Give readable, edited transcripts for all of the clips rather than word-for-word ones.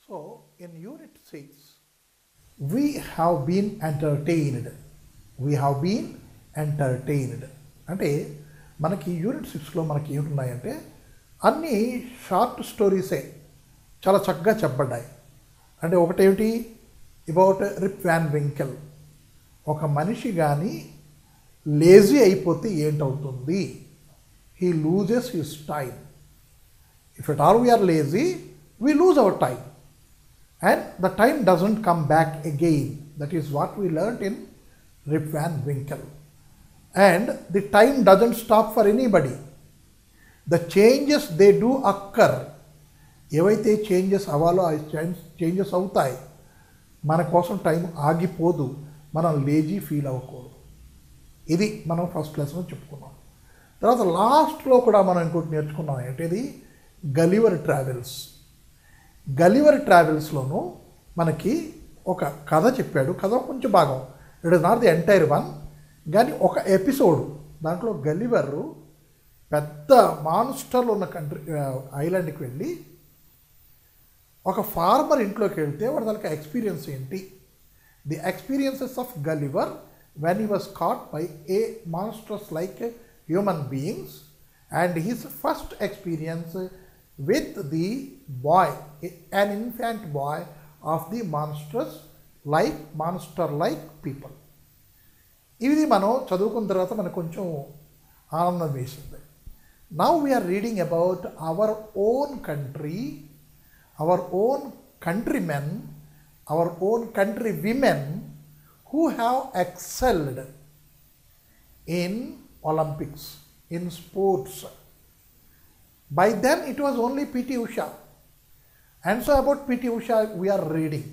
So, in Unit 6, we have been entertained. We have been entertained. అంటే మనకి unit 6లో మనకి ఏమున్నాయంటే అన్నీ షార్ట్ స్టోరీసే చాలా చక్కగా చెప్పబడ్డాయి. అంటే ఒకటేమిటి అబౌట్ రిప్ వ్యాన్ వింకెల్, ఒక మనిషి కానీ లేజీ అయిపోతే ఏంటవుతుంది, he loses his time. If at all we're lazy we lose our time and the time doesn't come back again. That is what we learnt in Rip Van Winkle. And the time doesn't stop for anybody. The changes they do occur. ఏవైతే changes అవ్వాలో ఆ changes అవుతాయి. మన కోసం time ఆగిపోదు, మనం lazy feel అవ్వకూడదు. ఇది మనం ఫస్ట్ లెసన్ చెప్పుకున్నాం. తర్వాత లాస్ట్లో కూడా మనం ఇంకోటి నేర్చుకున్నాం. ఏంటిది? Gulliver travels. గలివర్ ట్రావెల్స్లోనూ మనకి ఒక కథ చెప్పాడు. కథ కొంచెం భాగం, it is not the entire one, కానీ ఒక ఎపిసోడ్. దాంట్లో గలివర్ పెద్ద మాన్స్టర్లు ఉన్న కంట్రీ ఐలాండ్కి వెళ్ళి ఒక ఫార్మర్ ఇంట్లోకి వెళ్తే వాడు దానికి ఎక్స్పీరియన్స్ ఏంటి, the experiences of Gulliver when he was cot by A monsters like human beings and his first experience with the boy, an infant boy of the monster like people. ఇది మనం చదువుకున్న తర్వాత మనకు కొంచెం ఆనందం వేసింది. Now we are reading about our own country, our own countrymen, our own country women who have excelled in Olympics, in sports. By then it was only P.T. Usha. And so about P.T. Usha we are reading.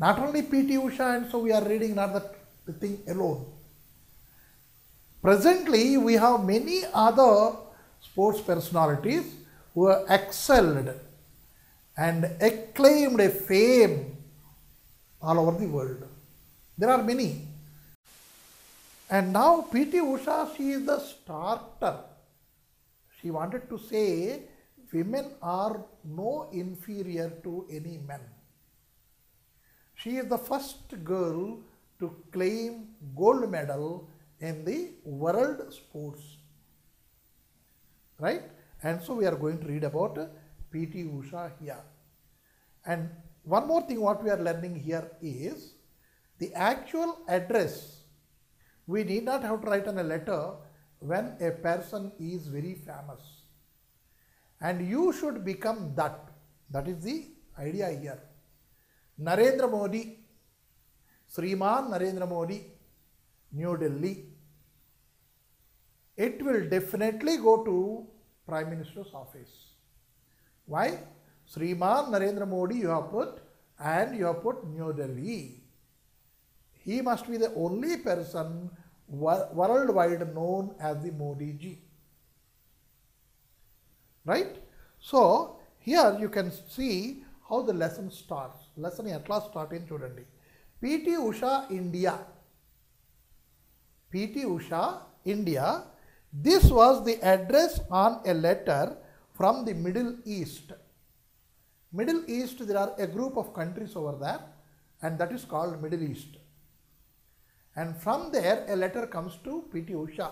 Not only P.T. Usha, and so we are reading not the thing alone. Presently we have many other sports personalities who have excelled and acclaimed a fame all over the world. There are many. And now P.T. Usha, she is the starter. She wanted to say women are no inferior to any men. She is the first girl to claim gold medal in the world sports. Right? And so we are going to read about P.T. Usha here. And one more thing what we are learning here is the actual address. We need not have to write on a letter when a person is very famous, and you should become that. That is the idea here. Narendra Modi, Sriman Narendra Modi, New Delhi. It will definitely go to Prime Minister's office. Why? Sriman Narendra Modi you have put, and you have put New Delhi. He must be the only person worldwide known as the Modi ji. Right? So here you can see how the lesson starts. Lesson atla start in chudandi. P.T. Usha, India. P.T. Usha, India. This was the address on a letter from the Middle East. Middle East, there are a group of countries over there, and that is called Middle East. And from there a letter comes to P.T. Usha.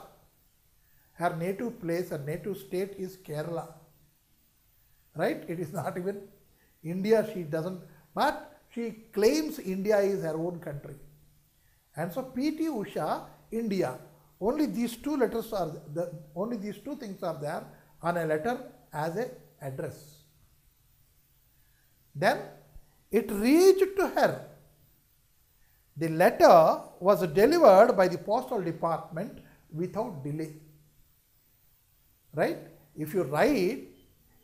Her native place, her native state is Kerala. Right? It is not even India, she doesn't, but she claims India is her own country. And so P.T. Usha, India. Only these two letters are, only these two things are there on a letter as a address. Then it reached to her. The letter was delivered by the postal department without delay. Right? If you write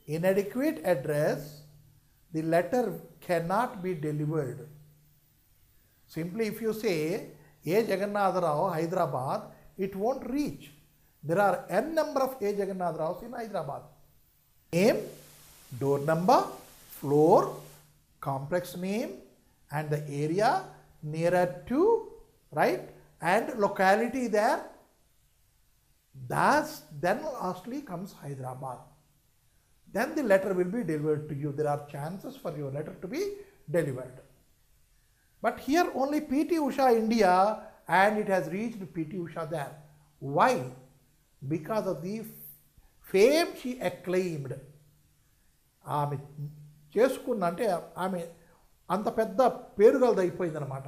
inadequate address, the letter cannot be delivered. Simply if you say A. Jagannath Rao, Hyderabad, it won't reach. There are n number of A. Jagannath Raos in Hyderabad. Name, door number, floor, complex name, and the area nearer to, right, and locality there. Then lastly comes Hyderabad. then the letter will be delivered to you. There are chances for your letter to be delivered. But here only PT Usha India, and it has reached PT Usha there. Why? Because of the fame she acclaimed. ఆమె చేసుకున్న అంటే ఆమె అంత పెద్ద పేరుగలది అయిపోయిందనమాట.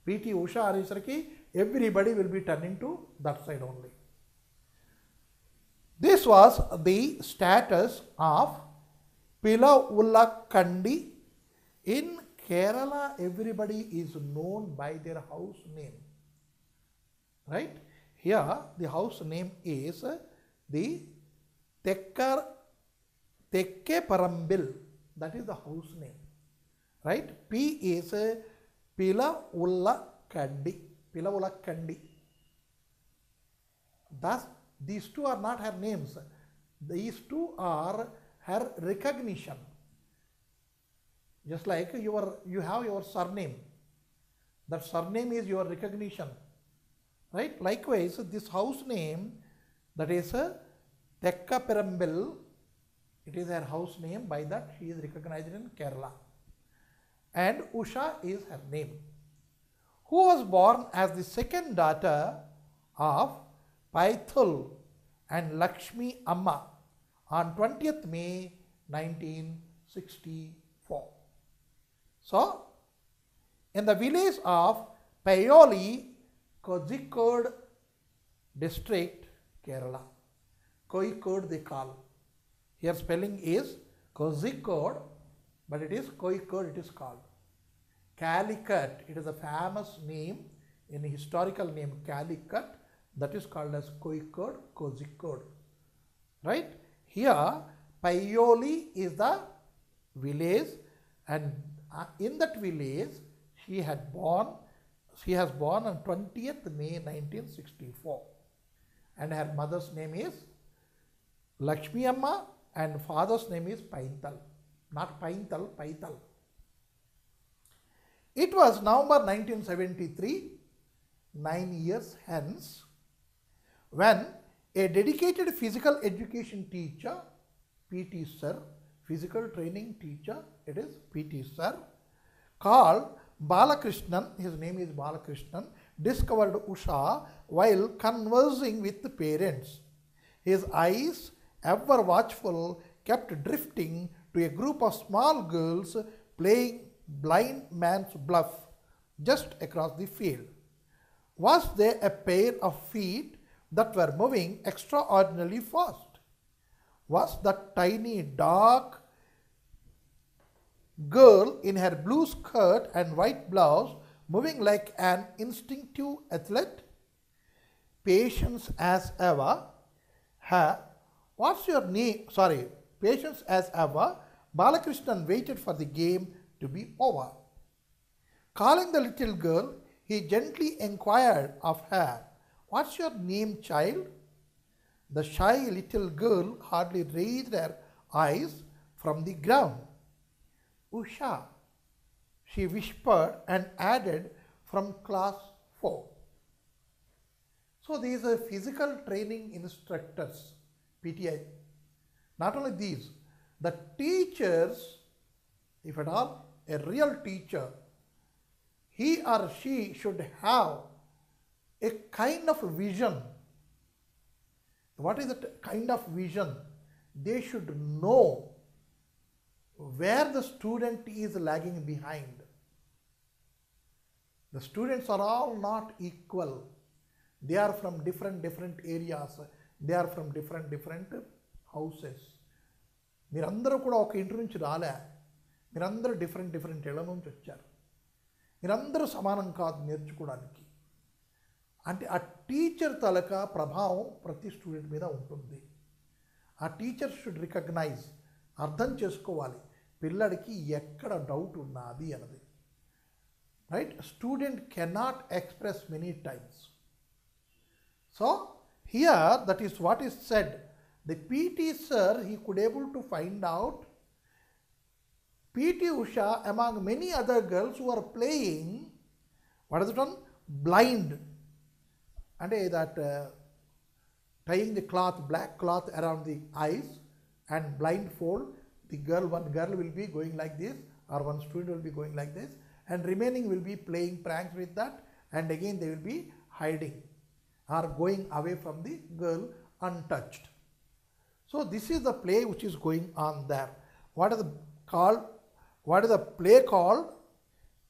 పిటి ఉషా అనేసరికి everybody will be turning to that side only. This was the status of Pilavullakandi. In Kerala everybody is known by their house name. Right? Here the house name is the Tekke Parambil. That is the house name. Right? P is Pilavulakandi. Pilavulakandi. Thus, these two are not her names. These two are her recognition. Just like you have your surname. That surname is your recognition. Right? Likewise, this house name, that is Tekka Perambil, it is her house name. By that she is recognized in Kerala. And Usha is her name. Who was born as the second daughter of Paithul and Lakshmi Amma on 20th May 1964. So, in the village of Payoli, Kozhikode district, Kerala. Kozhikode they call. Here spelling is Kozhikode, but it is Kozhikode it is called. Calicut, it is a famous name, in a historical name Calicut, that is called as Kozhikode, Kozhikode. Right? Here Payoli is the village, and in that village she has born on 20th May 1964, and her mother's name is Lakshmi Amma and father's name is Paintal, not Paintal, Paital. It was November 1973, 9 years hence, when a dedicated physical education teacher, PT Sir, physical training teacher, it is PT Sir, called Balakrishnan, his name is Balakrishnan, discovered Usha while conversing with the parents. His eyes, ever watchful, kept drifting to a group of small girls playing blind man's bluff just across the field. Was there a pair of feet that were moving extraordinarily fast? Was that tiny, dark girl in her blue skirt and white blouse moving like an instinctive athlete? Patience as ever. What's your name? Sorry, patience as ever. Balakrishnan waited for the game to be over. Calling the little girl, he gently inquired of her, "What's your name, child?" The shy little girl hardly raised her eyes from the ground. "Usha," she whispered and added, "from class 4. So these are physical training instructors, PTI. Not only these, the teachers, if at all, a real teacher, he or she should have a kind of vision. What is that kind of vision? They should know where the student is lagging behind. The students are all not equal. They are from different areas. They are from different houses. మీరందరూ కూడా ఒక ఇంటి నుంచి రాలే. మీరందరూ different ఇళ్ళ నుంచి వచ్చారు. మీరందరూ సమానం కాదు నేర్చుకోవడానికి. అంటే ఆ టీచర్ తాలూకా ప్రభావం ప్రతి స్టూడెంట్ మీద ఉంటుంది. ఆ టీచర్ షుడ్ రికగ్నైజ్, అర్థం చేసుకోవాలి పిల్లడికి ఎక్కడ డౌట్ ఉన్నది అన్నది. Right? Student cannot express many times. So here that is what is said. The PT sir, he could able to find out PT Usha among many other girls who are playing, what is it on? Blind. And that tying the cloth, black cloth around the eyes and blindfold the girl. One girl will be going like this, or one student will be going like this, and remaining will be playing pranks with that, and again they will be hiding or going away from the girl untouched. So this is the play which is going on there. What is the play called?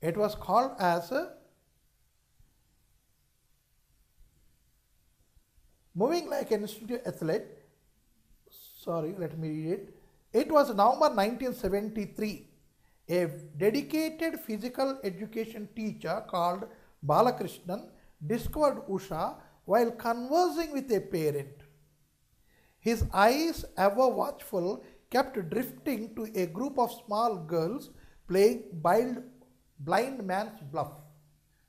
It was called as Moving Like an Institute Athlete. Sorry, let me read it. It was November 1973. A dedicated physical education teacher called Balakrishnan discovered Usha while conversing with a parent. His eyes, ever watchful, kept drifting to a group of small girls playing blind man's bluff.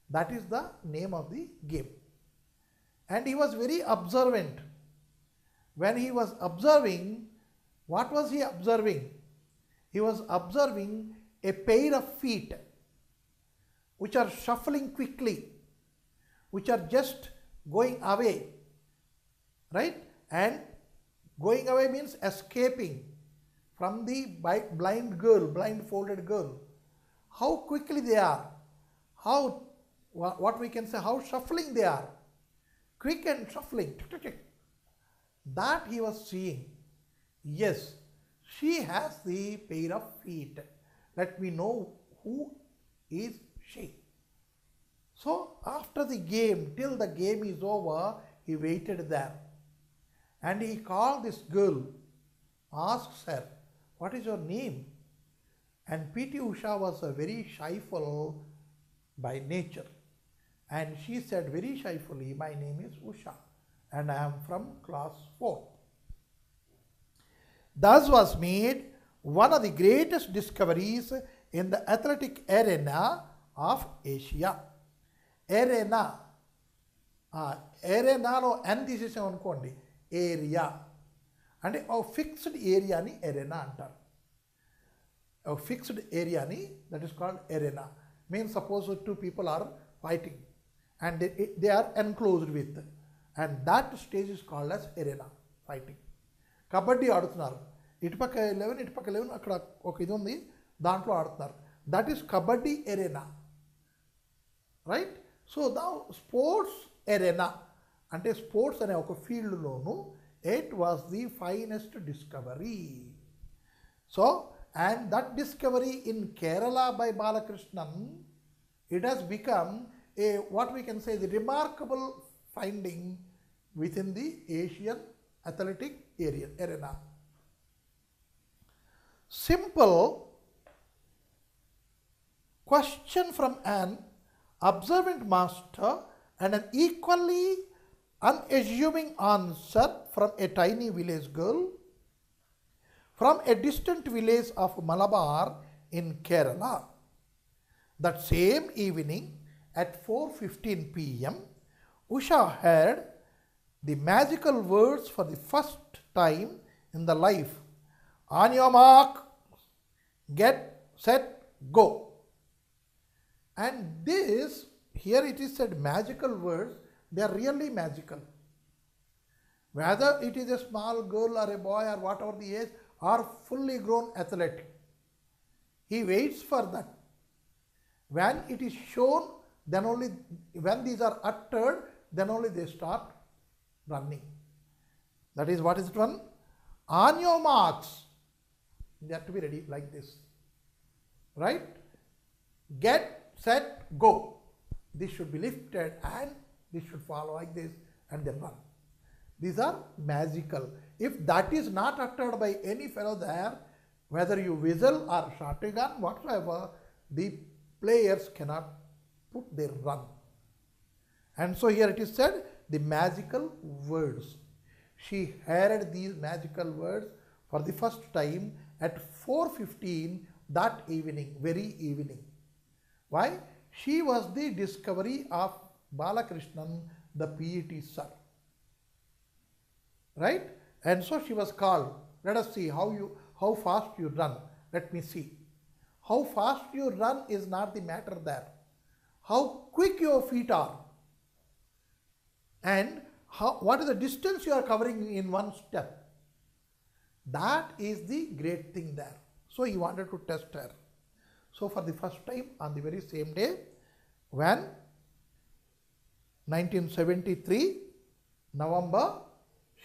That is the name of the game. And he was very observant. When he was observing, what was he observing? He was observing a pair of feet which are shuffling quickly, which are just going away, right? And going away means escaping from the blindfolded girl. How quickly they are, what we can say, how shuffling they are, quick and shuffling. That he was seeing. Yes, she has the pair of feet. Let me know who is she. So after the game, till the game is over, he waited there. And he called this girl, asks her, what is your name? And P.T. Usha was a very shyful by nature. And she said very shyfully, my name is Usha and I am from class 4. Thus was made one of the greatest discoveries in the athletic arena of Asia. Arena. Arenaలో n తీసేసాం అనుకోండి, area అంటే ఒక fixed ఏరియాని arena అంటారు. ఒక fixed ఏరియాని that is called arena. Means suppose 2 people are fighting and they are enclosed with, and that stage is called as arena fighting. Kabaddi ఆడుతున్నారు, ఇటుపక్క 11 ఇటుపక్క 11, అక్కడ ఒక ఇది ఉంది, దాంట్లో ఆడుతున్నారు. That is kabaddi arena, right? So the sports arena అంటే స్పోర్ట్స్ అనే ఒక ఫీల్డ్లోనూ it was the finest discovery. So and that discovery in Kerala by Balakrishnan, it has become a what we can say the remarkable finding within the Asian athletic arena. Simple question from an observant master and an equally unassuming answer from a tiny village girl from a distant village of Malabar in Kerala. That same evening at 4:15 p.m., Usha heard the magical words for the first time in the life. On your mark, get, set, go. And this, here it is said magical words, they are really magical. Whether it is a small girl or a boy or whatever the age or fully grown athlete, he waits for that. When it is shown, then only, when these are uttered, then only they start running. That is, what is it one? On your marks. They have to be ready like this. Right? Get, set, go. This should be lifted and this should follow like this and then run. These are magical. If that is not uttered by any fellow there, whether you whistle or shotgun, whatsoever, the players cannot put their run. And so here it is said, the magical words. She heard these magical words for the first time at 4:15 that evening, very evening. Why? She was the discovery of Balakrishnan, the PET sir. Right? And so she was called. Let us see how fast you run. Let me see. How fast you run is not the matter there. How quick your feet are. And what is the distance you are covering in one step. That is the great thing there. So he wanted to test her. So for the first time on the very same day, when 1973 November,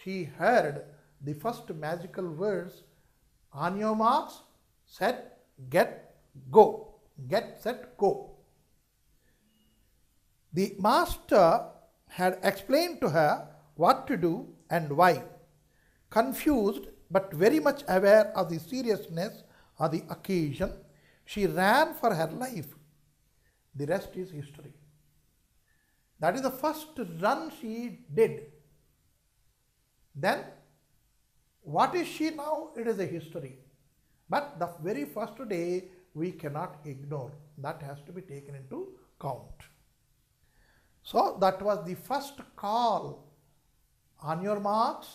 she heard the first magical words, on your marks, set, get, go. Get, set, go. The master had explained to her what to do and why. Confused but very much aware of the seriousness of the occasion, she ran for her life. The rest is history. That is the first run she did. Then, what is she now? It is a history. But the very first day we cannot ignore. That has to be taken into count. So that was the first call. On your marks,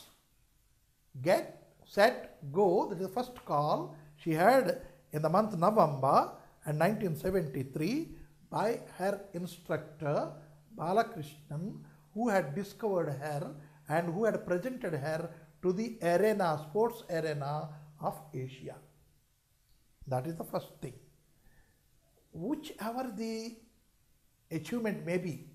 get, set, go. That is the first call she heard in the month November and 1973 by her instructor Balakrishnan, who had discovered her and who had presented her to the arena, sports arena of Asia. That is the first thing. Whichever the achievement may be,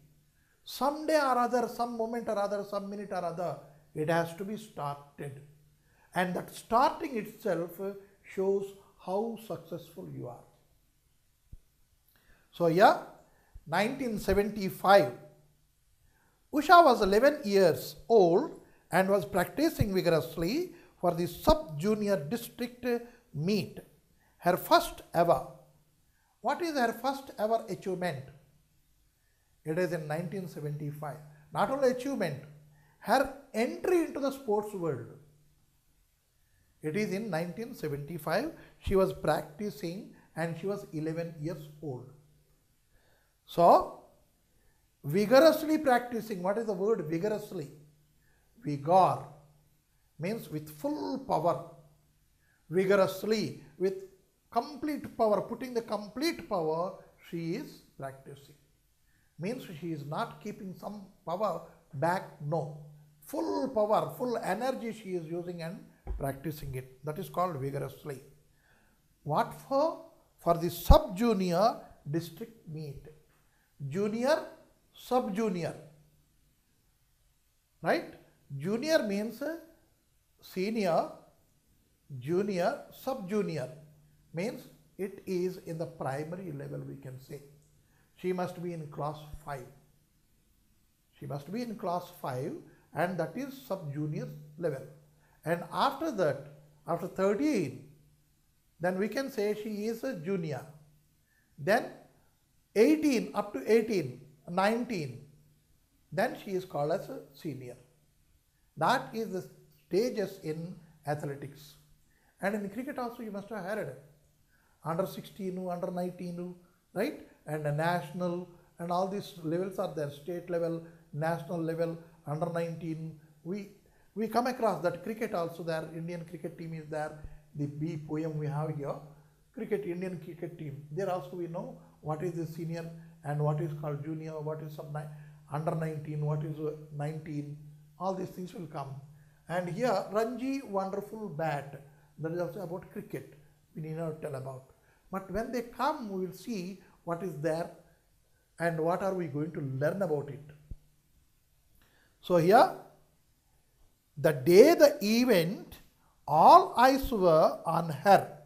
someday or other, some moment or other, some minute or other, it has to be started. And that starting itself shows how successful you are. So yeah, 1975, Usha was 11 years old and was practicing vigorously for the sub-junior district meet. Her first ever. What is her first ever achievement? It is in 1975. Not only achievement, her entry into the sports world. It is in 1975. She was practicing and she was 11 years old. So, vigorously practicing. What is the word vigorously? Vigor means with full power. Vigorously, with complete power, putting the complete power, she is practicing. Means she is not keeping some power back, no. Full power, full energy she is using and practicing it. That is called vigorously. What for? For the sub-junior district meet. Junior, sub-junior. Right? Junior means senior, junior, sub-junior. Means it is in the primary level, we can say. She must be in class 5. She must be in class 5 and that is sub-junior level. And after that, after 13, then we can say she is a junior. Then 18, up to 18, 19, then she is called as a senior. That is the stages in athletics. And in cricket also you must have heard under 16, under 19, right? And a national and all these levels are there, state level, national level, under 19. We come across that cricket also there, Indian cricket team is there, the B poem we have here, cricket, Indian cricket team. There also we know what is the senior and what is called junior, what is under 19, what is 19, all these things will come. And here Ranji wonderful bat, that is also about cricket, we need not tell about. But when they come, we will see what is there and what are we going to learn about it. So here, the day the event, all eyes were on her.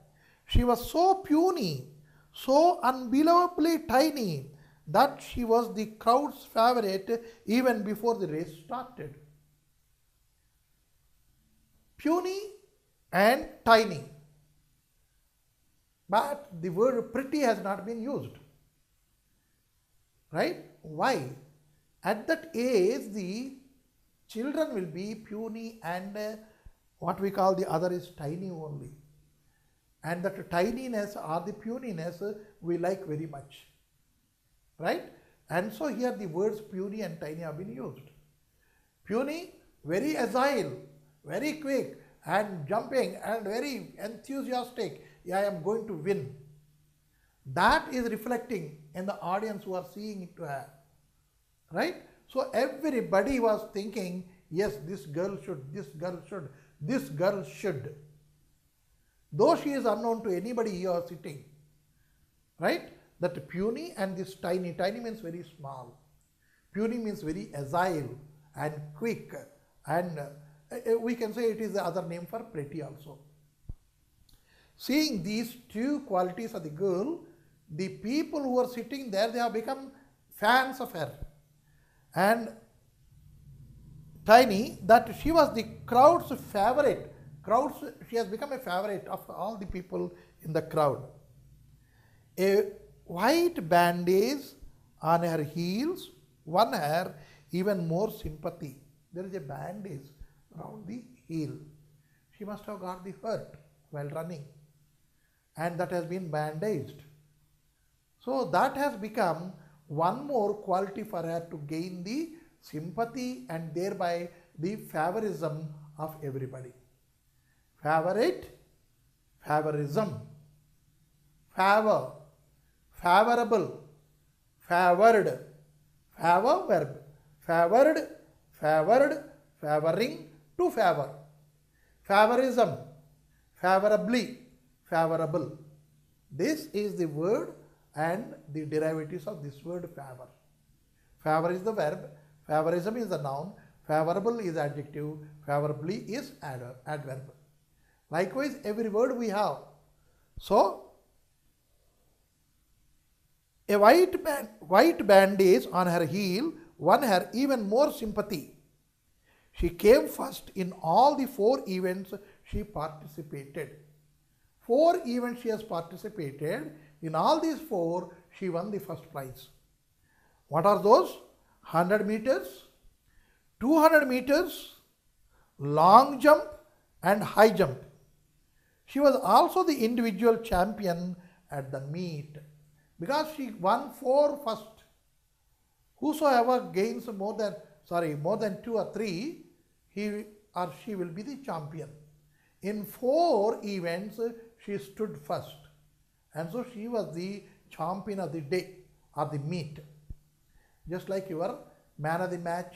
She was so puny, so unbelievably tiny that she was the crowd's favorite even before the race started. Puny and tiny. But the word pretty has not been used. Right? Why? At that age, the children will be puny and what we call the other is tiny only. And that tininess or the puniness we like very much. Right? And so here the words puny and tiny have been used. Puny, very agile, very quick and jumping and very enthusiastic. I am going to win. That is reflecting in the audience who are seeing it to her. Right? So everybody was thinking, yes, this girl should, this girl should, this girl should. though she is unknown to anybody here sitting, right? That puny and this tiny, tiny means very small. Puny means very agile and quick, and we can say it is the other name for pretty also. Seeing these two qualities of the girl, the people who are sitting there, they have become fans of her. And Tiny, that she was the crowd's favorite. She has become a favorite of all the people in the crowd. A white bandage on her heels won her even more sympathy. There is a bandage around the heel. She must have got the hurt while running, and that has been bandaged. So that has become one more quality for her to gain the sympathy and thereby the favorism of everybody. Favorite, favorism, favor, favorable, favored, favor verb, favored, favored, favoring, to favor, favorism, favorably, favorable. This is the word and the derivatives of this word favor. Favor is the verb, favorism is the noun, favorable is adjective, favorably is adverb. Likewise, every word we have. So, a white bandage on her heel won her even more sympathy. She came first in all the 4 events she participated. 4 events she has participated. In all these 4, she won the first prize. What are those? 100 meters, 200 meters, long jump and high jump. She was also the individual champion at the meet because she won 4 first. Whosoever gains more than 2 or 3, he or she will be the champion. In 4 events, she stood first, and so she was the champion of the day or the meet. Just like your man of the match,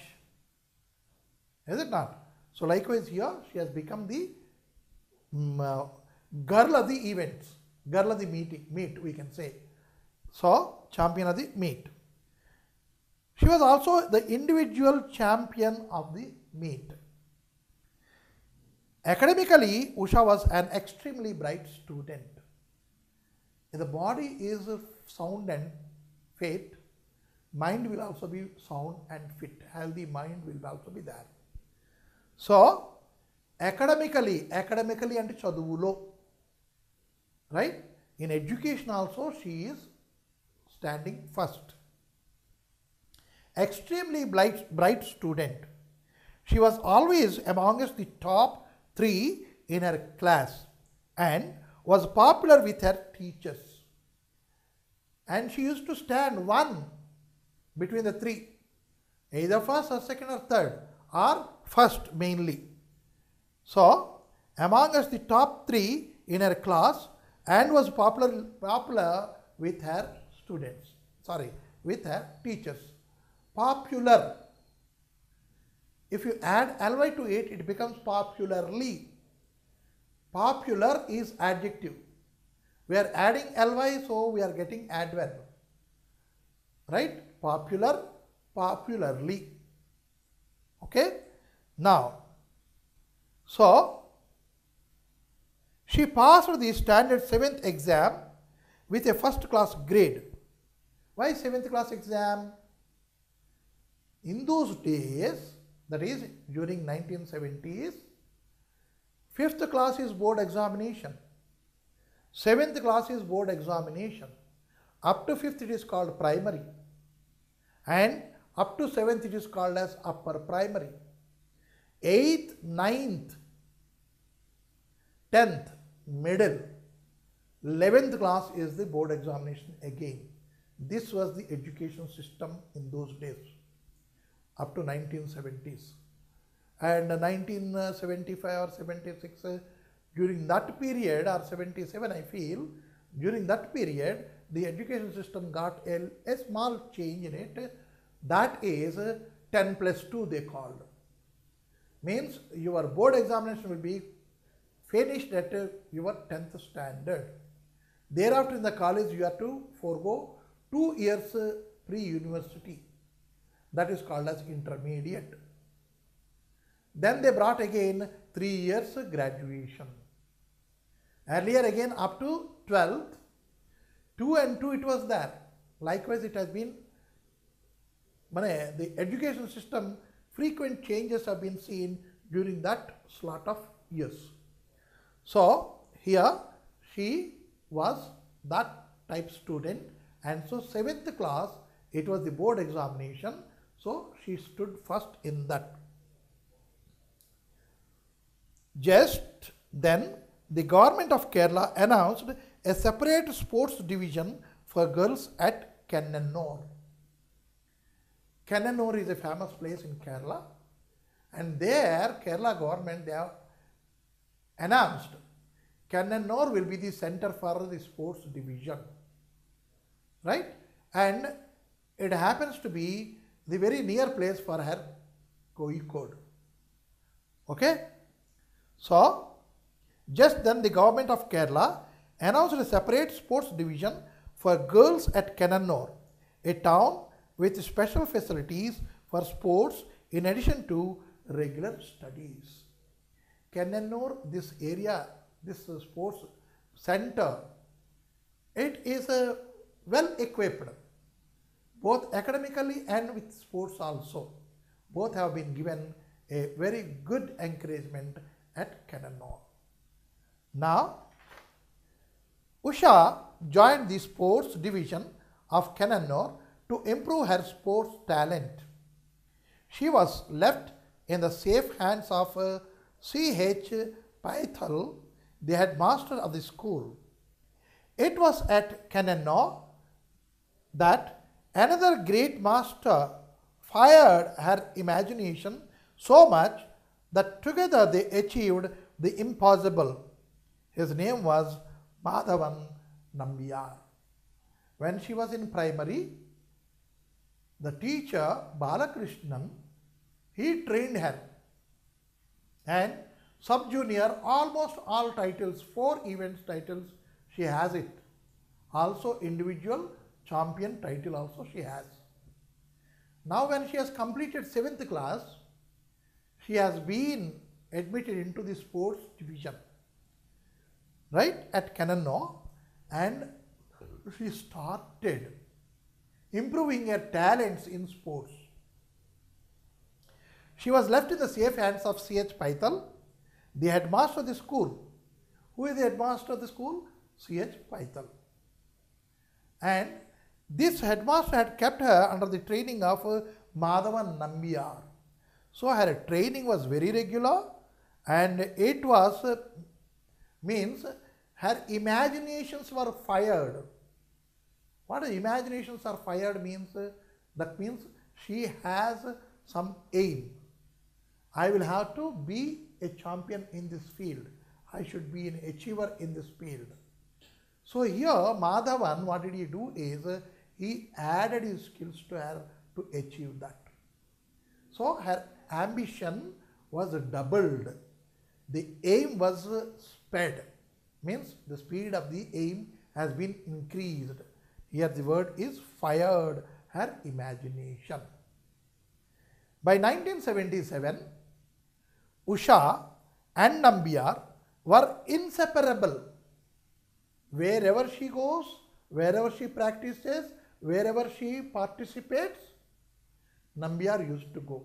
is it not? So likewise here, she has become the girl of the events, girl of the meet we can say. So champion of the meet. She was also the individual champion of the meet. Academically, Usha was an extremely bright student. If the body is sound and fit, mind will also be sound and fit. Healthy mind will also be there. So, academically and chaduvulo, right? In education also, she is standing first. Extremely bright student. She was always amongst the top 3 in her class and was popular with her teachers. And she used to stand 1 between the 3, either first or second or third, or first mainly. So, amongst the top 3 in her class and was popular with her students, with her teachers. Popular. If you add ly to it, it becomes popularly. Popular is adjective. We are adding ly, so we are getting adverb. Right? Popular, popularly. Okay? Now, so, she passed the standard 7th exam with a first class grade. Why 7th class exam? In those days, that is during 1970s, 5th class is board examination, 7th class is board examination. Up to 5th it is called primary, and up to 7th it is called as upper primary. 8th, 9th, 10th, middle, 11th class is the board examination again. This was the education system in those days up to 1970s. And 1975 or 76, during that period, or 77 I feel, during that period, the education system got a small change in it. That is 10+2 they called. Means your board examination will be finished at your 10th standard. Thereafter in the college you have to forego 2 years pre-university. That is called as intermediate. Then they brought again 3 years graduation. Earlier again up to 12th, 2 and 2 it was there. Likewise it has been, the education system, frequent changes have been seen during that slot of years. So here she was that type student, and so 7th class it was the board examination, so she stood first in that. Just then the government of Kerala announced a separate sports division for girls at Kannanur. Kannanur is a famous place in Kerala, and there Kerala government, they have announced Kannanur will be the center for the sports division, right? And it happens to be the very near place for her Kozhikode. Okay? So, just then the government of Kerala announced a separate sports division for girls at Kannanur, a town with special facilities for sports in addition to regular studies. Kannanur, this area, this sports center, it is well equipped, both academically and with sports also. Both have been given a very good encouragement at Kannanur. Now, Usha joined the sports division of Kannanur to improve her sports talent. She was left in the safe hands of C.H. Paithal, the headmaster of the school. It was at Kannanur that another great master fired her imagination so much that together they achieved the impossible. His name was Madhavan Nambiar. When she was in primary, the teacher Balakrishnan, he trained her, and sub-junior almost all titles, 4 events titles she has it. Also individual champion title also she has. Now when she has completed 7th class, she has been admitted into the sports division, right, at Kannanur, and she started improving her talents in sports. She was left in the safe hands of C.H. Paithal, the headmaster of the school. Who is the headmaster of the school? C.H. Paithal. And this headmaster had kept her under the training of Madhavan Nambiar. So her training was very regular, and it was, means her imaginations were fired. What imaginations are fired means? That means she has some aim. I will have to be a champion in this field. I should be an achiever in this field. So here Madhavan, what did he do is, he added his skills to her to achieve that. So her ambition was doubled. The aim was sped. Means the speed of the aim has been increased. Here the word is fired her imagination. By 1977, Usha and Nambiar were inseparable. Wherever she goes, wherever she practices, wherever she participates, Nambiar used to go.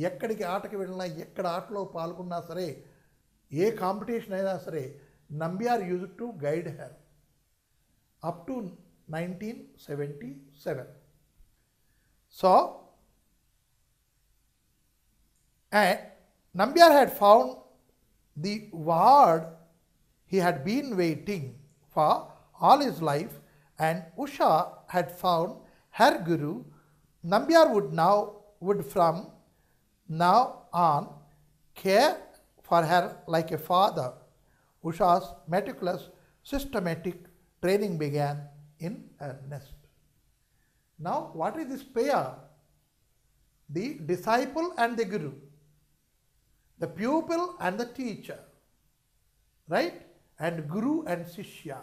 ఎక్కడికి ఆటకి వెళ్ళినా, ఎక్కడ ఆటలో పాల్గొన్నా సరే, ఏ competition అయినా సరే, Nambiar used to guide her up to 1977. So, Nambiar had found the ward he had been waiting for all his life, and Usha had found her guru. Nambiar would from now on care for her like a father. Usha's meticulous, systematic training began in earnest. Now, what is this pair? The disciple and the guru, the pupil and the teacher, right? And Guru and Shishya,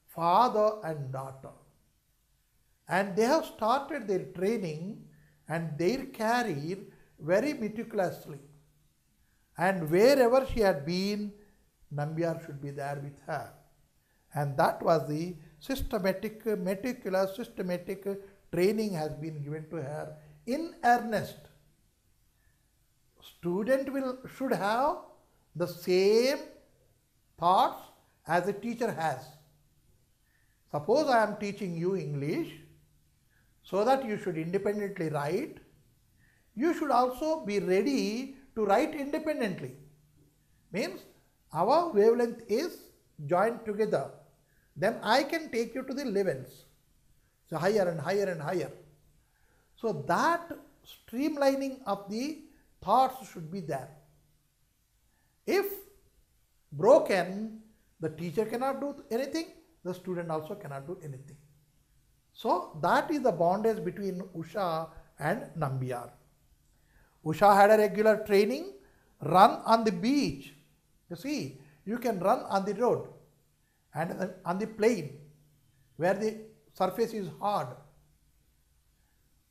father and daughter. And they have started their training and their career very meticulously. And wherever she had been, Nambiar should be there with her. And that was the meticulous, systematic training has been given to her in earnest. Student should have the same thoughts as a teacher has. Suppose I am teaching you English so that you should independently write. You should also be ready to write independently. Means our wavelength is joined together. Then I can take you to the levels. So higher and higher and higher. So that streamlining of the thoughts should be there. If broken, the teacher cannot do anything, the student also cannot do anything. So that is the bondage between Usha and Nambiar. Usha had a regular training, run on the beach. You see, you can run on the road and on the plain where the surface is hard,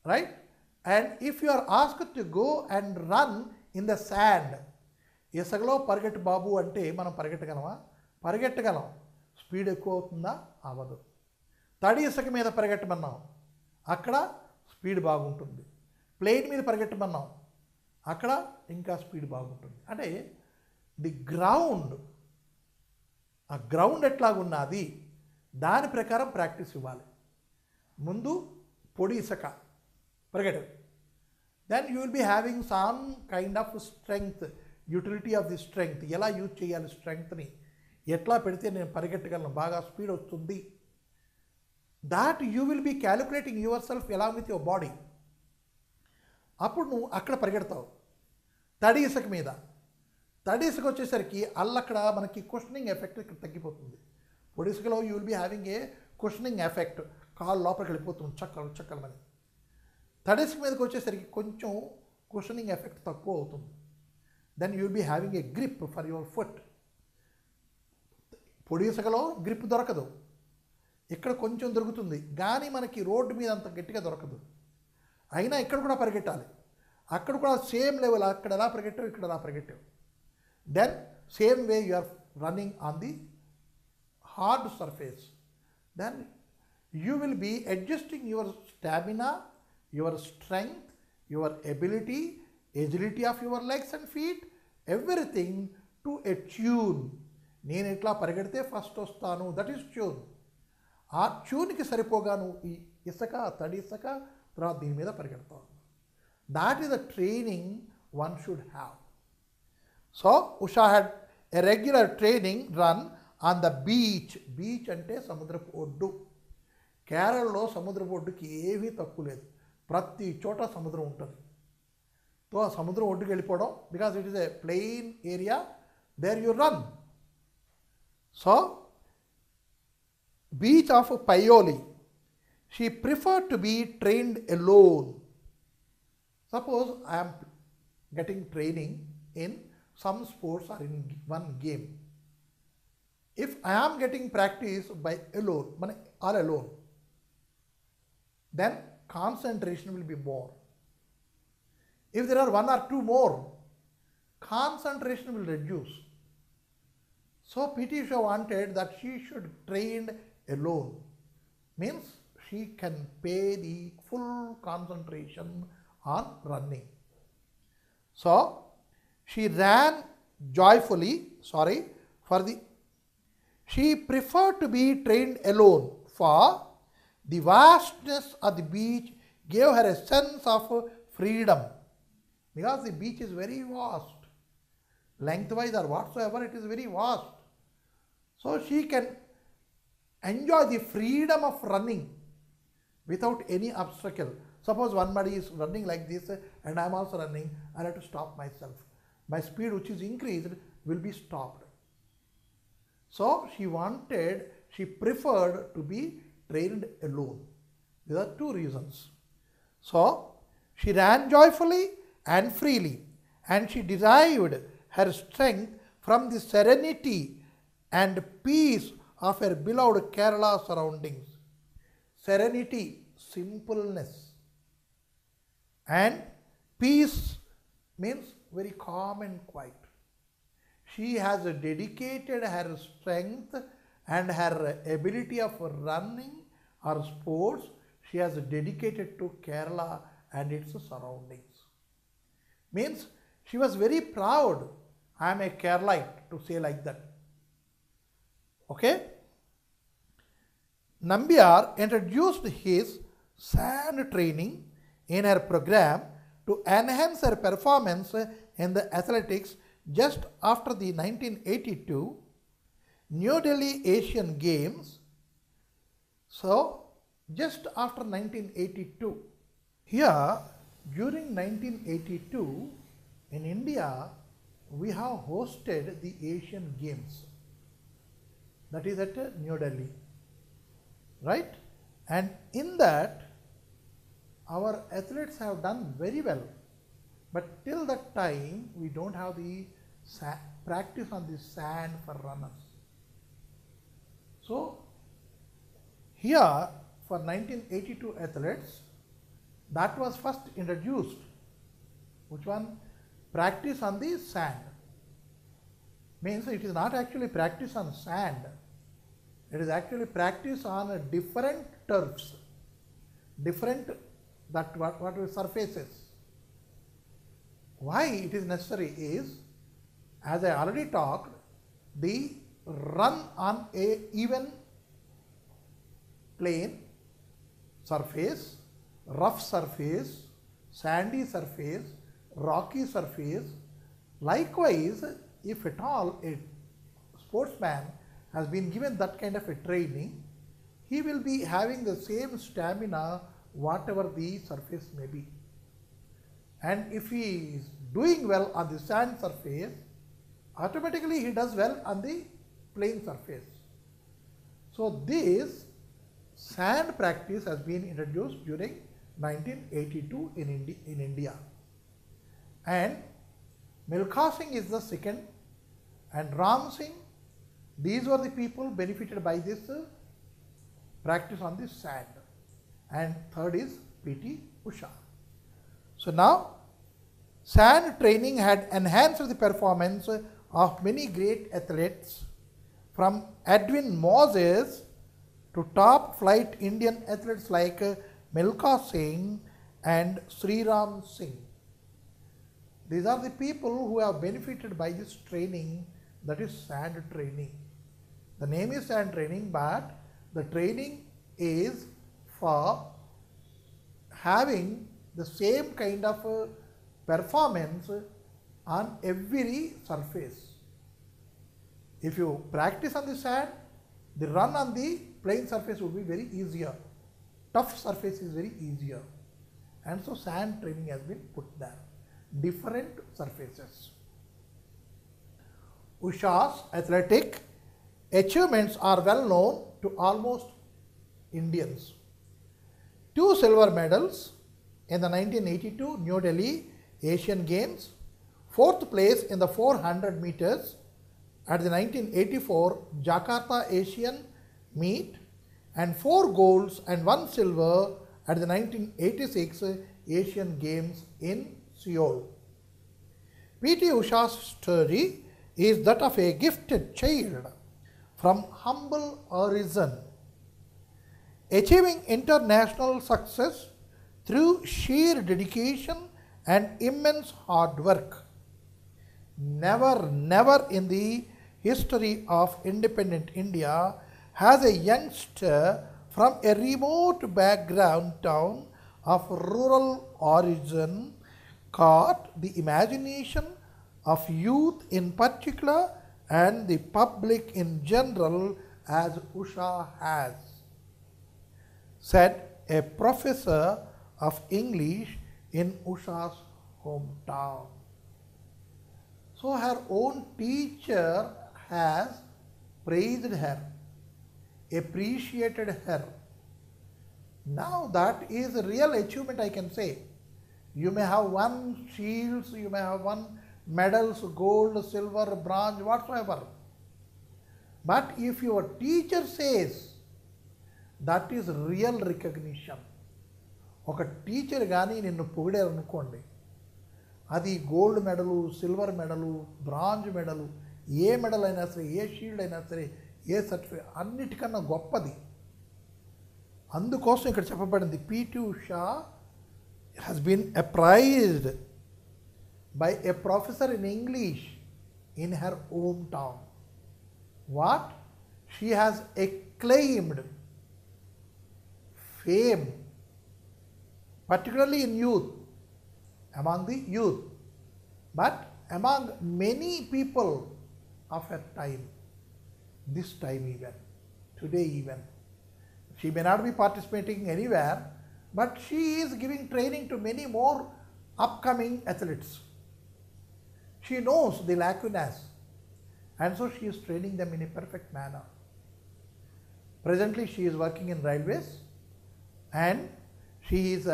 right? And if you are asked to go and run in the sand, ఇసుకలో పరిగెట్టు బాబు అంటే మనం పరిగెట్టగలమా? పరిగెట్టగలం. Speed ఎక్కువ అవుతుందా? అవ్వదు. తడి ఇసుక మీద పరిగెట్టమన్నాం, అక్కడ స్పీడ్ బాగుంటుంది. ప్లేన్ మీద పరిగెట్టమన్నాం, అక్కడ ఇంకా స్పీడ్ బాగుంటుంది. అంటే ది గ్రౌండ్, ఆ గ్రౌండ్ ఎట్లాగున్నది దాని ప్రకారం ప్రాక్టీస్ ఇవ్వాలి. ముందు పొడి ఇసుక పరిగెట్టదు. Then you will be having some kind of strength, utility of the strength. ఎలా యూజ్ చేయాలి స్ట్రెంగ్త్ని, ఎట్లా పెడితే నేను పరిగెట్టగలను, బాగా స్పీడ్ వస్తుంది. That you will be calculating yourself along with your body. అప్పుడు నువ్వు అక్కడ పరిగెడతావు తడి ఇసుక మీద. తడి ఇసుక వచ్చేసరికి అల్లక్కడ మనకి క్వశ్చనింగ్ ఎఫెక్ట్ ఇక్కడ తగ్గిపోతుంది. పొడి ఇసుకలో you will be having a cushioning effect, కాళ్ళు లోపలికి వెళ్ళిపోతుంది చక్కలు చక్కలమని. తడి ఇసుక మీదకి వచ్చేసరికి కొంచెం క్వశ్చనింగ్ ఎఫెక్ట్ తక్కువ అవుతుంది. Then you will be having a grip for your foot. పొడి ఇసుకలో గ్రిప్ దొరకదు, ఇక్కడ కొంచెం దొరుకుతుంది, కానీ మనకి రోడ్డు మీద అంత గట్టిగా దొరకదు. అయినా ఇక్కడ కూడా పరిగెట్టాలి. అక్కడ కూడా సేమ్ లెవెల్, అక్కడ ఎలా పరిగెట్టావు ఇక్కడ ఎలా పరిగెట్టావు. Then same way you are running on the hard surface. Then you will be adjusting your stamina, your strength, your ability, agility of your legs and feet, everything to a tune. నేను ఎట్లా పరిగెడితే first వస్తాను, that is tune. ఆ ట్యూన్కి సరిపోగాను ఈ ఇసుక, తడి ఇసుక, తర్వాత దీని మీద పరిగెడతాను. That is the training one should have. So Usha had a regular training run on the beach. Beach అంటే సముద్రపు ఒడ్డు. కేరళలో సముద్రపు ఒడ్డుకి ఏమీ తక్కువ లేదు, ప్రతి చోట సముద్రం ఉంటుంది. సో ఆ సముద్రం ఒడ్డుకి వెళ్ళిపోవడం, because it is a plain area, there you run. So beach of Paioli, she preferred to be trained alone. Suppose I am getting training in some sports or in one game. If I am getting practice by alone, all alone, then concentration will be more. If there are one or two more, concentration will reduce. So P.T. Usha wanted that she should train alone, means she can pay the full concentration on running. So she ran joyfully, she preferred to be trained alone, for the vastness of the beach gave her a sense of freedom, because the beach is very vast, lengthwise or whatsoever, it is very vast. So she can enjoy the freedom of running without any obstacle. Suppose one body is running like this and I am also running, I have to stop myself. My speed, which is increased, will be stopped. So she preferred to be trained alone. There are two reasons. So she ran joyfully and freely, and she derived her strength from the serenity and peace of her beloved Kerala surroundings. Serenity, simpleness, and peace means very calm and quiet. She has dedicated her strength and her ability of running or sports. She has dedicated to Kerala and its surroundings. Means she was very proud. I am a Keralite, to say like that. Okay? Nambiar introduced his sand training in her program to enhance her performance in the athletics just after the 1982 New Delhi Asian Games. So, just after 1982. Here, during 1982, in India, we have hosted the Asian Games. That is at New Delhi. Right? And in that, our athletes have done very well. But till that time, we don't have the practice on the sand for runners. So, here for 1982 athletes, that was first introduced. Which one? Practice on the sand. Means it is not actually practice on sand. It is actually practice on different turfs, different what surfaces. Why it is necessary is, as I already talked, the run on a even plain surface, rough surface, sandy surface, rocky surface. Likewise, if at all a sportsman has been given that kind of a training, he will be having the same stamina whatever the surface may be. And if he is doing well on the sand surface, automatically he does well on the plain surface. So this sand practice has been introduced during 1982 in India. And Milkha Singh is the second, and Ram Singh. These were the people benefited by this practice on the sand. And third is P.T. Usha. So now, sand training had enhanced the performance of many great athletes, from Edwin Moses to top flight Indian athletes like Milkha Singh and Sriram Singh. These are the people who have benefited by this training, that is sand training. The name is sand training, but the training is for having the same kind of performance on every surface. If you practice on the sand, the run on the plain surface will be very easier. Tough surface is very easier. And so sand training has been put there. Different surfaces. Usha's athletic achievements are well known to almost Indians. 2 silver medals in the 1982 New Delhi Asian Games, 4th place in the 400 meters at the 1984 Jakarta Asian Meet, and 4 golds and 1 silver at the 1986 Asian Games in Seoul. P.T. Usha's story is that of a gifted child from humble origin, achieving international success through sheer dedication and immense hard work. Never in the history of independent India has a youngster from a remote background town of rural origin caught the imagination of youth in particular and the public in general as Usha has, said a professor of English in Usha's hometown. So her own teacher has praised her, appreciated her. Now that is a real achievement, I can say. You may have won shields, you may have won medals, gold, silver, bronze, whatsoever. But if your teacher says, that is real recognition. ఒక teacher కానీ నిన్ను పొగిడారు అనుకోండి, అది gold మెడలు, silver మెడలు, bronze మెడలు, ఏ medal అయినా సరే, ఏ షీల్డ్ అయినా సరే, ఏ సర్టిఫికేట్ అన్నిటికన్నా గొప్పది. అందుకోసం ఇక్కడ చెప్పబడింది, PT Usha has been appraised by a professor in English in her hometown. What? She has acclaimed fame, particularly in youth, among the youth, but among many people of her time, this time even, today even. She may not be participating anywhere, but she is giving training to many more upcoming athletes. She knows the lacunas, and so she is training them in a perfect manner. Presently she is working in railways, and she is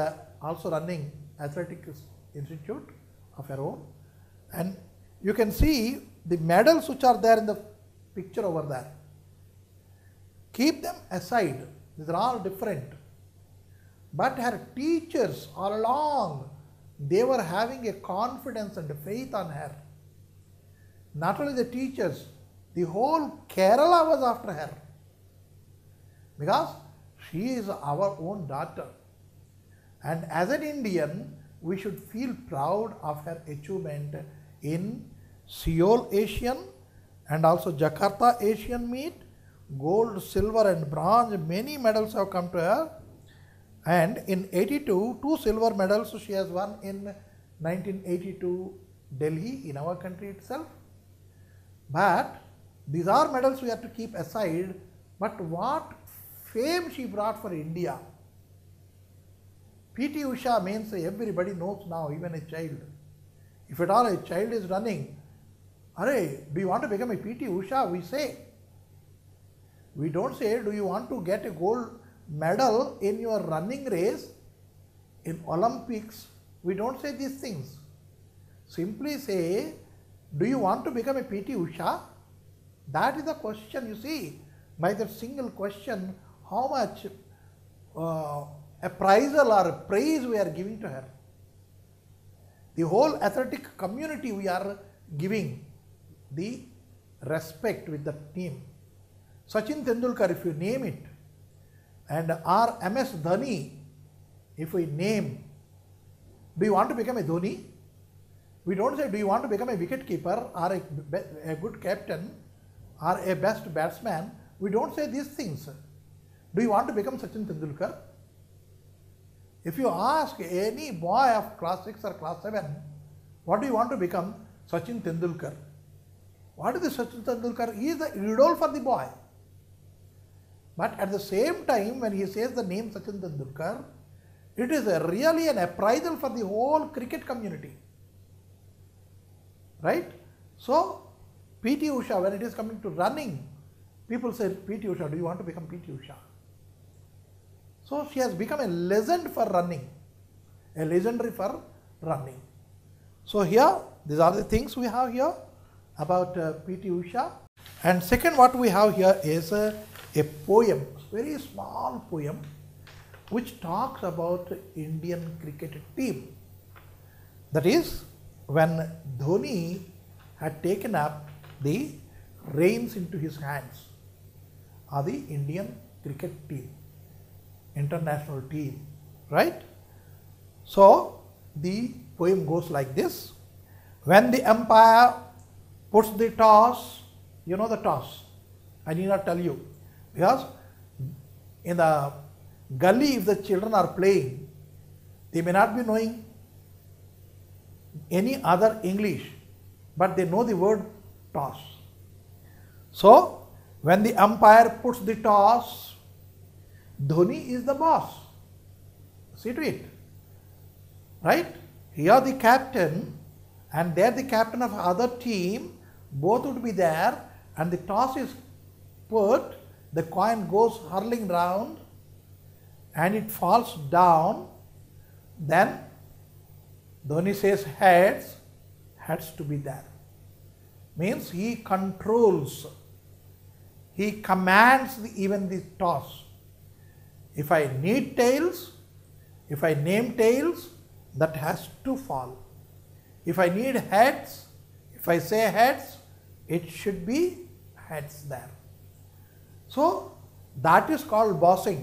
also running athletics institute of her own, and you can see the medals which are there in the picture over there. Keep them aside, these are all different. But her teachers all along, they were having a confidence and a faith on her. Not only the teachers, the whole Kerala was after her, because she is our own daughter. And as an Indian, we should feel proud of her achievement in Seoul Asian and also Jakarta Asian meet. Gold, silver and bronze, many medals have come to her. And in 82, 2 silver medals she has won in 1982 Delhi, in our country itself. But these are medals we have to keep aside. But what fame she brought for India. P.T. Usha means everybody knows now, even a child. If at all a child is running, "Arey, do you want to become a P.T. Usha?" we say. We don't say, "Do you want to get a gold medal in your running race in Olympics?" We don't say these things. Simply say, "Do you want to become a P.T. Usha?" That is the question. You see, by that single question, how much appraisal or praise we are giving to her. The whole athletic community we are giving the respect with the team. Sachin Tendulkar, if you name it, and our MS Dhoni, if we name, do you want to become a Dhoni? We don't say, "Do you want to become a wicket keeper or a good captain or a best batsman?" We don't say these things. Do you want to become Sachin Tendulkar? If you ask any boy of class 6 or class 7, what do you want to become? Sachin Tendulkar. What is the Sachin Tendulkar? He is the idol for the boy. But at the same time, when he says the name Sachin Tendulkar, it is really an appraisal for the whole cricket community. Right? So, P.T. Usha, when it is coming to running, people say, "P.T. Usha, do you want to become P.T. Usha?" So, she has become a legend for running, a legendary for running. So, here, these are the things we have here about P.T. Usha. And second, what we have here is a poem, very small poem, which talks about Indian cricket team. That is, when Dhoni had taken up the reins into his hands of the Indian cricket team, international team, right? So, the poem goes like this. When the umpire puts the toss, you know the toss, I need not tell you, because in the gully, if the children are playing, they may not be knowing any other English, but they know the word toss. So, when the umpire puts the toss, Dhoni is the boss. See to it. Right? Here the captain and there the captain of other team, both would be there, and the toss is put, the coin goes hurling round and it falls down. Then Dhoni says heads, heads to be there. Means he controls he commands even the toss. If I need tails, if I name tails, that has to fall. If I need heads, if I say heads, it should be heads there. So that is called bossing.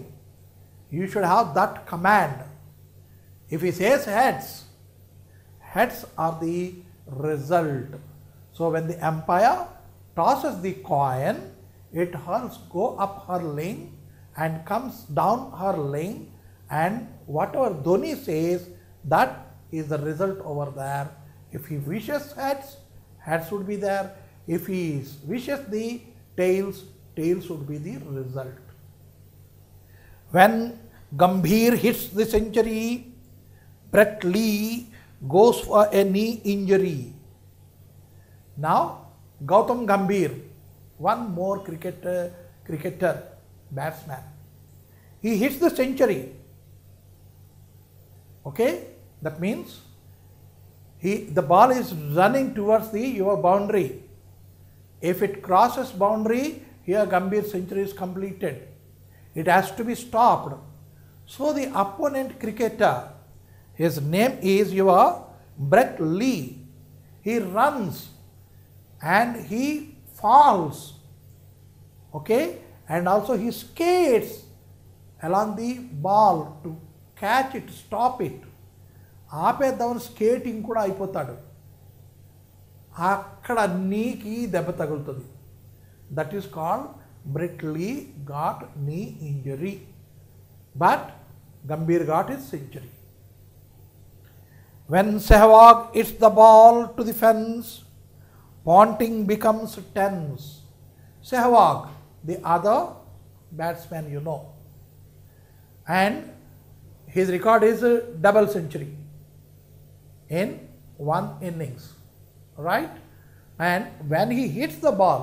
You should have that command. If he says heads, heads are the result. So when the umpire tosses the coin, it has go up hurling and comes down hurling, and whatever Dhoni says, that is the result over there. If he wishes heads, heads would be there. If he wishes the tails, tails would be the result. When Gambhir hits the century, Brett Lee goes for a knee injury. Now Gautam Gambhir, one more cricketer, batsman, he hits the century. Okay, that means the ball is running towards your boundary. If it crosses boundary, here Gambhir's century is completed. It has to be stopped. So the opponent cricketer, his name is your Brett Lee. He runs and he falls. Okay, and also he skates along the ball to catch it, stop it. ఆపేద్దామని skating కూడా అయిపోతాడు. అక్కడ నీకి దెబ్బ తగులుతుంది. That is called Brett Lee got knee injury, but Gambhir got his century. When Sehwag hits the ball to the fence, Ponting becomes tense. Sehwag, the other batsman you know, and his record is a double century in one innings, right? And when he hits the ball,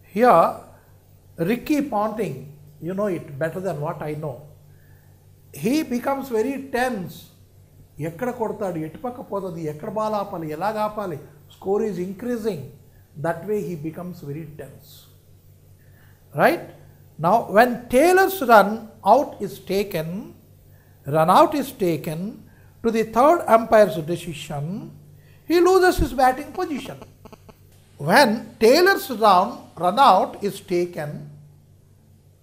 here Ricky Ponting, you know it better than what I know, he becomes very tense. ఎక్కడ కొడతాడు, ఎటుపక్క పోతుంది, ఎక్కడ ball ఆపాలి, ఎలాగ ఆపాలి, score is increasing. That way he becomes very tense, right? Now when Taylor's run out is taken to the third umpire's decision, he loses his batting position. When Taylor's run out is taken,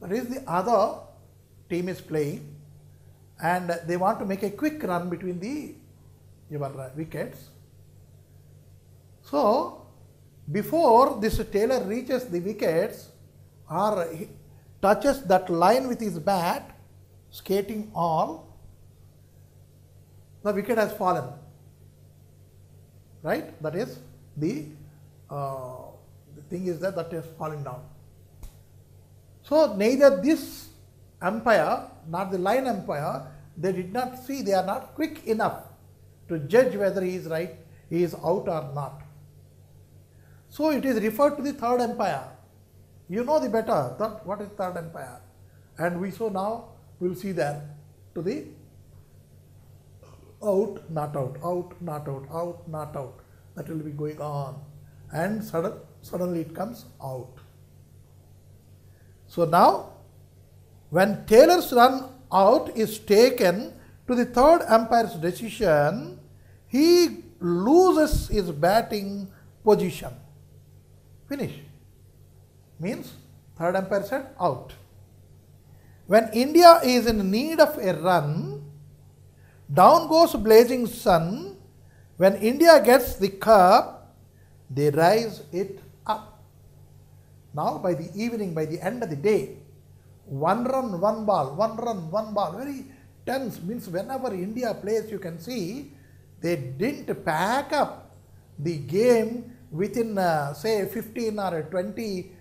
that is the other team is playing and they want to make a quick run between your wickets. So before this Taylor reaches the wickets or he touches that line with his bat, skating all, the wicket has fallen, right? That is the thing is that is falling down. So neither this umpire nor the line umpire, they did not see, they are not quick enough to judge whether he is right, he is out or not. So it is referred to the third umpire. You know the better, what is third umpire? And we saw now, we will see there to the out, not out, out, not out, out, not out. That will be going on, and suddenly it comes out. So now when Taylor's run out is taken to the third umpire's decision, he loses his batting position. Finish. Means third umpire said out. When India is in need of a run, down goes blazing sun. When India gets the cup, they rise it up. Now by the evening, by the end of the day, one run, one ball, one run, one ball, very tense. Means whenever India plays, you can see they didn't pack up the game within say 15 or 20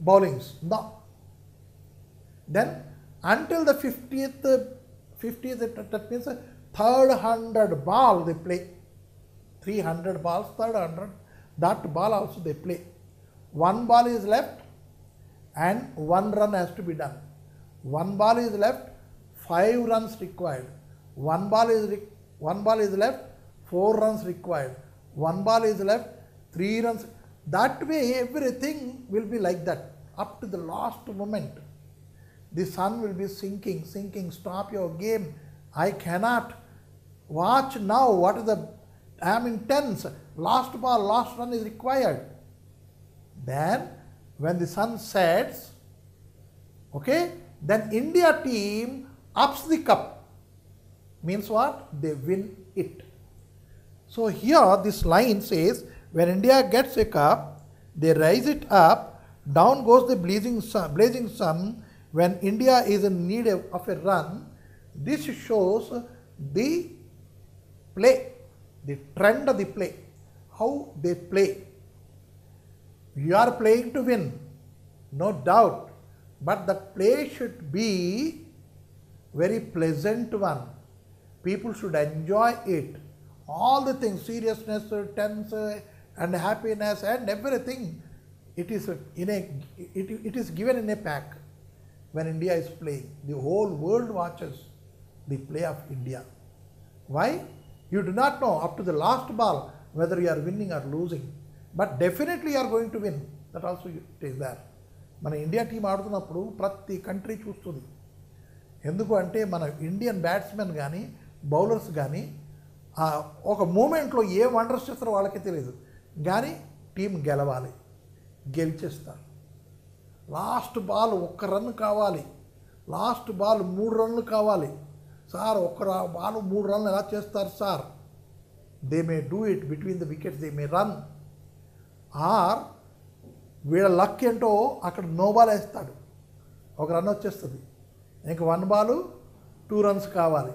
bowlings. No. Then until the 50th, that means third 100 ball they play. 300 balls, third 100, that ball also they play. One ball is left and one run has to be done. One ball is left, 5 runs required. One ball is left, 4 runs required. One ball is left, 3 runs. That way, everything will be like that up to the last moment. The sun will be sinking, stop your game. I cannot watch now. What is the, I am intense. Last ball, last run is required. Then, when the sun sets, okay, then India team ups the cup. Means what? They win it. So here this line says, when India gets a cup, they raise it up, down goes the blazing sun. When India is in need of a run, this shows the play, the trend of the play, how they play. You are playing to win, no doubt, but the play should be very pleasant one. People should enjoy it. All the things, seriousness, tense, and happiness, and everything, it is given in a pack. When India is playing, the whole world watches the play of India. Why? You do not know up to the last ball whether you are winning or losing, but definitely you are going to win. That also it is there. మన India team ఆడుతున్నప్పుడు ప్రతి country చూస్తుంది. ఎందుకు అంటే మన Indian batsmen కానీ bowlers కానీ ఒక మూమెంట్లో ఏ వండర్స్ చేస్తారో వాళ్ళకి తెలియదు, కానీ టీం గెలవాలి, గెలిచేస్తారు. లాస్ట్ బాల్ 1 రన్ కావాలి, లాస్ట్ బాల్ 3 రన్లు కావాలి. సార్ 1 బాల్ 3 రన్లు ఎలా చేస్తారు sir? They may do it between the wickets, they may run. Or వీళ్ళ లక్ ఏంటో అక్కడ నో బాల్ వేస్తాడు, 1 రన్ వచ్చేస్తుంది. ఇంక 1 బాల్ 2 రన్స్ కావాలి,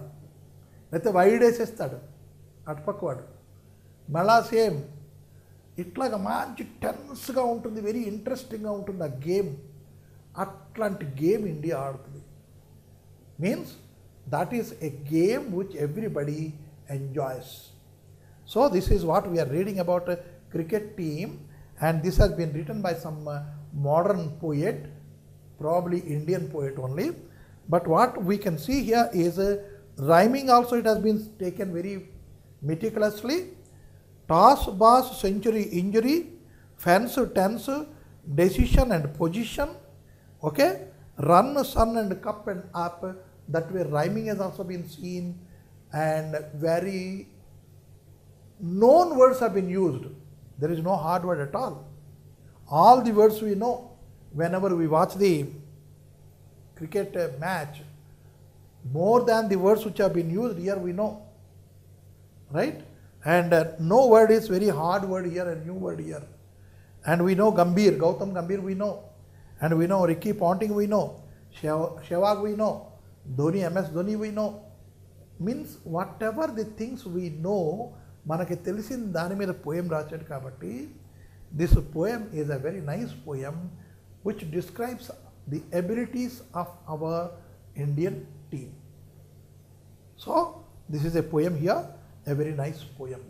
లేకపోతే వైడ్ వేసేస్తాడు అటుపక్కవాడు. మళ్ళా సేమ్ ఇట్లాగా మంచి టెన్స్గా ఉంటుంది, వెరీ ఇంట్రెస్టింగ్గా ఉంటుంది ఆ గేమ్. అట్లాంటి గేమ్ ఇండియా ఆడుతుంది. Means that is a game which everybody enjoys. So this is what we are reading about cricket team, and this has been written by some modern poet, probably Indian poet only. But what we can see here is rhyming also, it has been taken very meticulously. Toss, boss, century, injury, fence, tense, decision and position. Okay, run, sun and cup and up. That way rhyming has also been seen, and very known words have been used. There is no hard word at all. All the words we know whenever we watch the cricket match. More than the words which have been used here we know. Right? And no word is very hard word here and new word here. And we know Gambhir, Gautam Gambhir we know. And we know Ricky Ponting we know. Sehwag we know. Dhoni, MS Dhoni we know. Means whatever the things we know, మనకి తెలిసిన దాని మీద poem రాశాడు కాబట్టి this poem is a very nice poem which describes the abilities of our Indian team. So this is a poem here, a very nice poem.